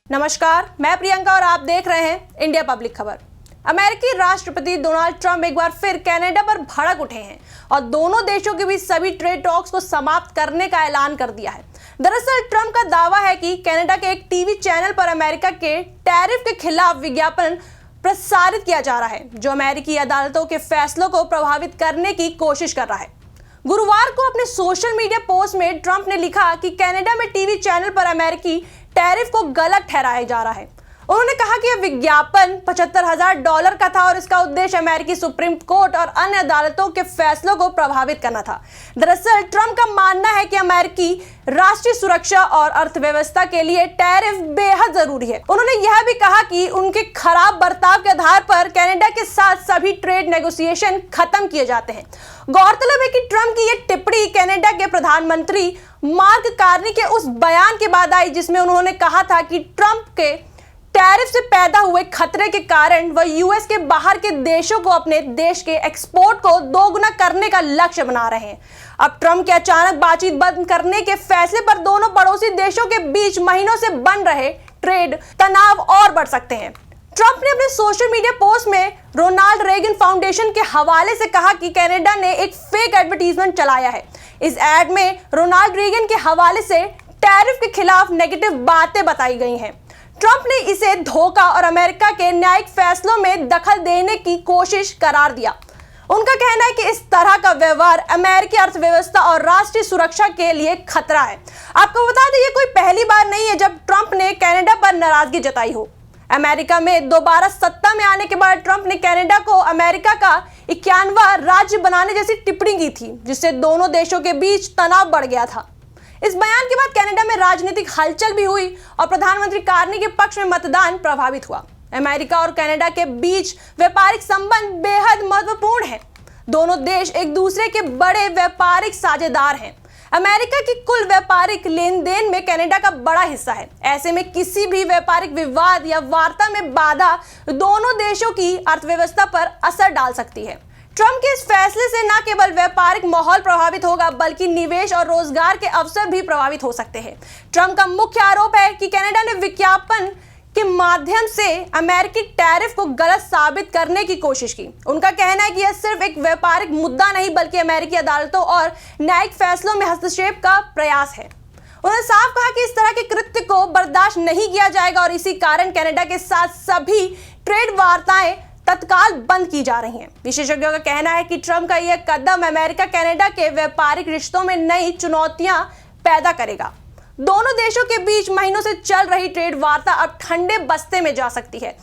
नमस्कार, मैं प्रियंका और आप देख रहे हैं इंडिया पब्लिक खबर। अमेरिकी राष्ट्रपति डोनाल्ड ट्रंप एक बार फिर कनाडा पर भड़क उठे हैं और दोनों देशों के बीच सभी ट्रेड टॉक्स को समाप्त करने का ऐलान कर दिया है। दरअसल ट्रंप का दावा है कि कनाडा के एक टीवी चैनल पर अमेरिका के टैरिफ के खिलाफ विज्ञापन प्रसारित किया जा रहा है, जो अमेरिकी अदालतों के फैसलों को प्रभावित करने की कोशिश कर रहा है। गुरुवार को अपने सोशल मीडिया पोस्ट में ट्रंप ने लिखा कि कनाडा में टीवी चैनल पर अमेरिकी टैरिफ को गलत ठहराया जा रहा है। उन्होंने कहा कि यह विज्ञापन $75,000 का था और इसका उद्देश्य अमेरिकी सुप्रीम कोर्ट और अन्य अदालतों के फैसलों को प्रभावित करना था। दरअसल ट्रंप का मानना है कि अमेरिकी राष्ट्रीय सुरक्षा और अर्थव्यवस्था के लिए टैरिफ बेहद जरूरी है। उन्होंने यह भी कहा कि उनके खराब बर्ताव के आधार पर कनाडा के साथ सभी ट्रेड नेगोशिएशन खत्म किए जाते हैं। गौरतलब है कि ट्रंप की यह टिप्पणी कनाडा के प्रधानमंत्री मार्क कार्नी के उस बयान के बाद आई, जिसमें उन्होंने कहा था कि ट्रंप के टैरिफ से पैदा हुए खतरे के कारण वह यूएस के बाहर के देशों को अपने देश के एक्सपोर्ट को दोगुना करने का लक्ष्य बना रहे हैं। अब ट्रंप के अचानक बातचीत बंद करने के फैसले पर दोनों पड़ोसी देशों के बीच महीनों से बन रहे ट्रेड तनाव और बढ़ सकते हैं। ट्रंप ने अपने सोशल मीडिया पोस्ट में रोनाल्ड रेगन फाउंडेशन के हवाले से कहा कि कनाडा ने एक फेक एडवर्टीजमेंट चलाया है। इस एड में रोनाल्ड रेगन के हवाले से टैरिफ के खिलाफ नेगेटिव बातें बताई गई हैं। ट्रंप ने इसे धोखा और अमेरिका के न्यायिक फैसलों में दखल देने की कोशिश करार दिया। उनका कहना है कि इस तरह का व्यवहार अमेरिकी अर्थव्यवस्था और राष्ट्रीय सुरक्षा के लिए खतरा है। आपको बता दें, ये कोई पहली बार नहीं है जब ट्रंप ने कनाडा पर नाराजगी जताई हो। अमेरिका में दोबारा सत्ता में आने के बाद ट्रंप ने कनाडा को अमेरिका का 51वां राज्य बनाने जैसी टिप्पणी की थी, जिससे दोनों देशों के बीच तनाव बढ़ गया था। इस बयान के बाद कनाडा में राजनीतिक हलचल भी हुई और प्रधानमंत्री कार्नी के पक्ष में मतदान प्रभावित हुआ। अमेरिका और कनाडा के बीच व्यापारिक संबंध बेहद महत्वपूर्ण है। दोनों देश एक दूसरे के बड़े व्यापारिक साझेदार हैं। अमेरिका की कुल व्यापारिक लेन देन में कनाडा का बड़ा हिस्सा है। ऐसे में किसी भी व्यापारिक विवाद या वार्ता में बाधा दोनों देशों की अर्थव्यवस्था पर असर डाल सकती है। ट्रंप के इस फैसले से न केवल व्यापारिक माहौल प्रभावित होगा, बल्कि निवेश और रोजगार के अवसर भी प्रभावित हो सकते हैं। ट्रंप का मुख्य आरोप है कि कनाडा ने विज्ञापन के माध्यम से अमेरिकी टैरिफ को गलत साबित करने की कोशिश की। उनका कहना है कि यह सिर्फ एक व्यापारिक मुद्दा नहीं, बल्कि अमेरिकी अदालतों और न्यायिक फैसलों में हस्तक्षेप का प्रयास है। उन्होंने साफ कहा कि इस तरह के कृत्य को बर्दाश्त नहीं किया जाएगा और इसी कारण कनाडा के साथ सभी ट्रेड वार्ताएं तत्काल बंद की जा रही हैं। विशेषज्ञों का कहना है कि ट्रंप का यह कदम अमेरिका कनाडा के व्यापारिक रिश्तों में नई चुनौतियां पैदा करेगा। दोनों देशों के बीच महीनों से चल रही ट्रेड वार्ता अब ठंडे बस्ते में जा सकती है।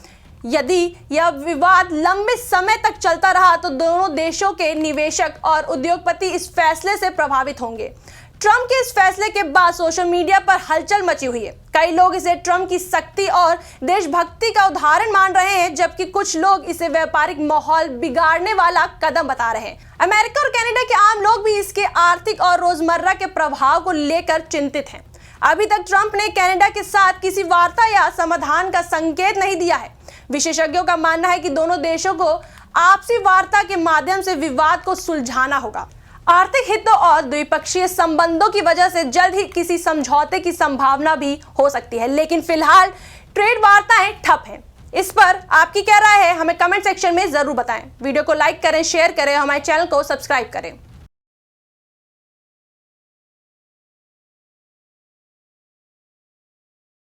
यदि यह विवाद लंबे समय तक चलता रहा तो दोनों देशों के निवेशक और उद्योगपति इस फैसले से प्रभावित होंगे। ट्रंप के इस फैसले के बाद सोशल मीडिया पर हलचल मची हुई है। कई लोग इसे ट्रंप की सख्ती और देशभक्ति का उदाहरण मान रहे हैं, जबकि कुछ लोग इसे व्यापारिक माहौल बिगाड़ने वाला कदम बता रहे हैं। अमेरिका और कनाडा के आम लोग भी इसके आर्थिक और रोजमर्रा के प्रभाव को लेकर चिंतित हैं। अभी तक ट्रंप ने कनाडा के साथ किसी वार्ता या समाधान का संकेत नहीं दिया है। विशेषज्ञों का मानना है कि दोनों देशों को आपसी वार्ता के माध्यम से विवाद को सुलझाना होगा। आर्थिक हितों और द्विपक्षीय संबंधों की वजह से जल्द ही किसी समझौते की संभावना भी हो सकती है, लेकिन फिलहाल ट्रेड वार्ताएं ठप हैं। इस पर आपकी क्या राय है, हमें कमेंट सेक्शन में जरूर बताएं। वीडियो को लाइक करें, शेयर करें, हमारे चैनल को सब्सक्राइब करें।